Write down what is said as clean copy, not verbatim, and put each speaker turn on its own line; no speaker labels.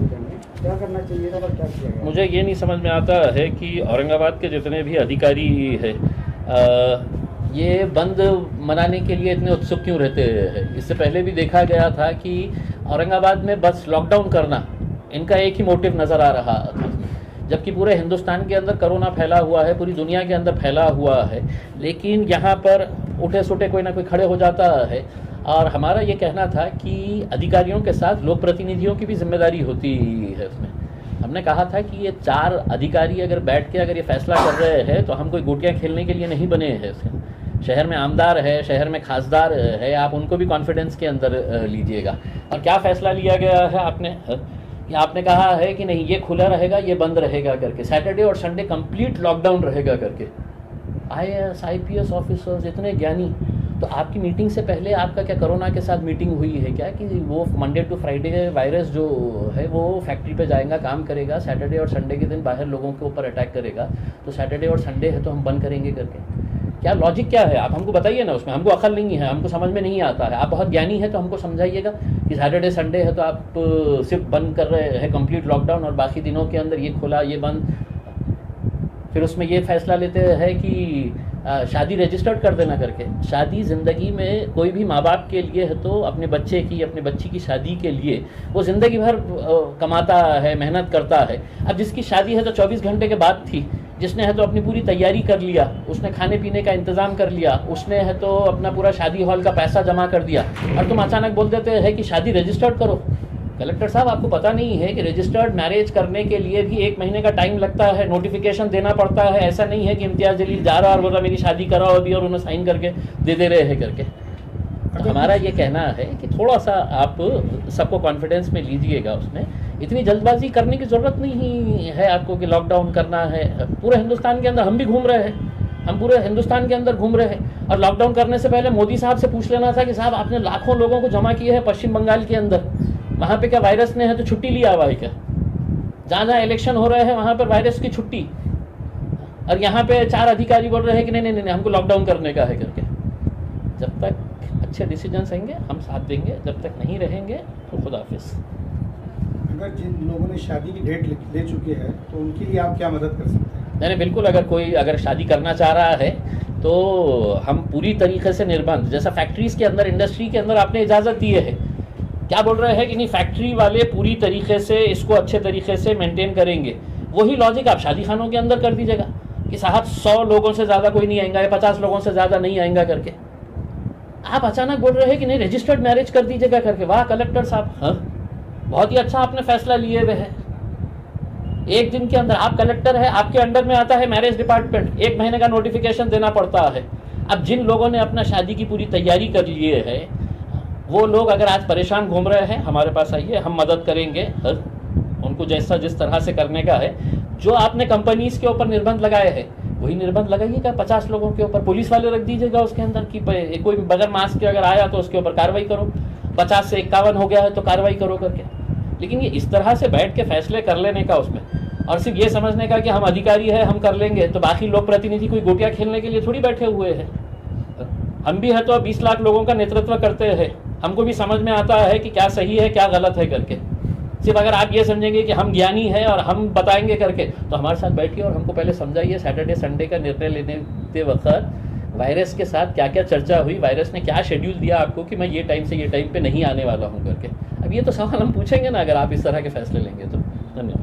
Hospital में, क्या करना चाहिए था और क्या किया गया?
मुझे ये नहीं समझ में आता है कि औरंगाबाद के जितने भी अधिकारी हैं ये बंद मनाने के लिए इतने उत्सुक क्यों रहते हैं। इससे पहले भी देखा गया था कि औरंगाबाद में बस लॉकडाउन करना इनका एक ही मोटिव नज़र आ रहा था, जबकि पूरे हिंदुस्तान के अंदर कोरोना फैला हुआ है, पूरी दुनिया के अंदर फैला हुआ है। लेकिन यहाँ पर उठे सुटे कोई ना कोई खड़े हो जाता है। और हमारा ये कहना था कि अधिकारियों के साथ लोक प्रतिनिधियों की भी जिम्मेदारी होती है उसमें। हमने कहा था कि ये 4 अधिकारी अगर बैठ के अगर ये फैसला कर रहे हैं तो हम कोई गोटियाँ खेलने के लिए नहीं बने हैं। उसके शहर में आमदार है, शहर में खासदार है, आप उनको भी कॉन्फिडेंस के अंदर लीजिएगा। और क्या फ़ैसला लिया गया है आपने कहा है कि नहीं ये खुला रहेगा, ये बंद रहेगा करके, सैटरडे और संडे कंप्लीट लॉकडाउन रहेगा करके। IAS IPS ऑफिसर्स इतने ज्ञानी, तो आपकी मीटिंग से पहले आपका क्या कोरोना के साथ मीटिंग हुई है क्या कि वो मंडे टू फ्राइडे वायरस जो है वो फैक्ट्री पे जाएगा, काम करेगा, सैटरडे और संडे के दिन बाहर लोगों के ऊपर अटैक करेगा, तो सैटरडे और संडे है तो हम बंद करेंगे करके? क्या लॉजिक क्या है? आप हमको बताइए ना, उसमें हमको अकल नहीं है, हमको समझ में नहीं आता है। आप बहुत ज्ञानी है तो हमको समझाइएगा कि सैटरडे संडे है तो आप सिर्फ बंद कर रहे हैं कंप्लीट लॉकडाउन, और बाकी दिनों के अंदर ये खुला ये बंद। फिर उसमें ये फैसला लेते हैं कि शादी रजिस्टर्ड कर देना करके। शादी ज़िंदगी में कोई भी माँ बाप के लिए है तो अपने बच्चे की, अपने बच्ची की शादी के लिए वो ज़िंदगी भर कमाता है, मेहनत करता है। अब जिसकी शादी है तो 24 घंटे के बाद थी, जिसने है तो अपनी पूरी तैयारी कर लिया, उसने खाने पीने का इंतज़ाम कर लिया, उसने है तो अपना पूरा शादी हॉल का पैसा जमा कर दिया, और तुम अचानक बोल देते हैं कि शादी रजिस्टर्ड करो। कलेक्टर साहब, आपको पता नहीं है कि रजिस्टर्ड मैरिज करने के लिए भी 1 महीने का टाइम लगता है, नोटिफिकेशन देना पड़ता है। ऐसा नहीं है कि इम्तियाज़ जलील जा रहा और बोल रहा मेरी शादी कराओ अभी और उन्हें साइन करके दे रहे हैं करके। तो हमारा ये कहना है कि थोड़ा सा आप सबको कॉन्फिडेंस में लीजिएगा। उसमें इतनी जल्दबाजी करने की ज़रूरत नहीं है आपको कि लॉकडाउन करना है। पूरे हिंदुस्तान के अंदर हम भी घूम रहे हैं, हम पूरे हिंदुस्तान के अंदर घूम रहे हैं। और लॉकडाउन करने से पहले मोदी साहब से पूछ लेना था कि साहब आपने लाखों लोगों को जमा किए हैं पश्चिम बंगाल के अंदर, वहाँ पे क्या वायरस ने है तो छुट्टी लिया हुआ है क्या? जहाँ जहाँ इलेक्शन हो रहे हैं वहाँ पर वायरस की छुट्टी, और यहाँ पे 4 अधिकारी बोल रहे हैं कि नहीं हमको लॉकडाउन करने का है करके। जब तक अच्छे डिसीजंस आएंगे हम साथ देंगे, जब तक नहीं रहेंगे तो खुदा हाफिज़।
अगर जिन लोगों ने शादी की डेट ले चुके हैं तो उनके लिए आप क्या मदद कर सकते हैं?
नहीं बिल्कुल, अगर कोई शादी करना चाह रहा है तो हम पूरी तरीके से निर्बंध, जैसा फैक्ट्रीज़ के अंदर, इंडस्ट्री के अंदर आपने इजाज़त दी है, क्या बोल रहे हैं कि नहीं फैक्ट्री वाले पूरी तरीके से इसको अच्छे तरीके से मेंटेन करेंगे। वही लॉजिक आप शादी खानों के अंदर कर दीजिएगा कि साहब 100 लोगों से ज़्यादा कोई नहीं आएगा या 50 लोगों से ज़्यादा नहीं आएगा करके। आप अचानक बोल रहे हैं कि नहीं रजिस्टर्ड मैरिज कर दीजिएगा करके। वाह कलेक्टर साहब, हाँ बहुत ही अच्छा आपने फैसला लिए हुए है। 1 दिन के अंदर आप कलेक्टर है, आपके अंडर में आता है मैरिज डिपार्टमेंट, 1 महीने का नोटिफिकेशन देना पड़ता है। अब जिन लोगों ने अपना शादी की पूरी तैयारी कर लिए है वो लोग अगर आज परेशान घूम रहे हैं, हमारे पास आइए, हम मदद करेंगे उनको जिस तरह से करने का है। जो आपने कंपनीज के ऊपर निर्बंध लगाए हैं वही निर्बंध लगाइएगा 50 लोगों के ऊपर। पुलिस वाले रख दीजिएगा उसके अंदर कि कोई बगैर मास्क के अगर आया तो उसके ऊपर कार्रवाई करो, 50 से 51 हो गया है तो कार्रवाई करो करके। लेकिन ये इस तरह से बैठ के फैसले कर लेने का उसमें, और सिर्फ ये समझने का कि हम अधिकारी है हम कर लेंगे, तो बाकी लोक प्रतिनिधि कोई गोटियाँ खेलने के लिए थोड़ी बैठे हुए हैं। हम भी है तो 20 लाख लोगों का नेतृत्व करते हैं, हमको भी समझ में आता है कि क्या सही है क्या गलत है करके। सिर्फ अगर आप ये समझेंगे कि हम ज्ञानी हैं और हम बताएंगे करके, तो हमारे साथ बैठिए और हमको पहले समझाइए सैटरडे संडे का निर्णय लेने वक्त वायरस के साथ क्या क्या चर्चा हुई, वायरस ने क्या शेड्यूल दिया आपको कि मैं ये टाइम से ये टाइम पे नहीं आने वाला हूँ करके। अब ये तो सवाल हम पूछेंगे ना अगर आप इस तरह के फैसले लेंगे तो। धन्यवाद।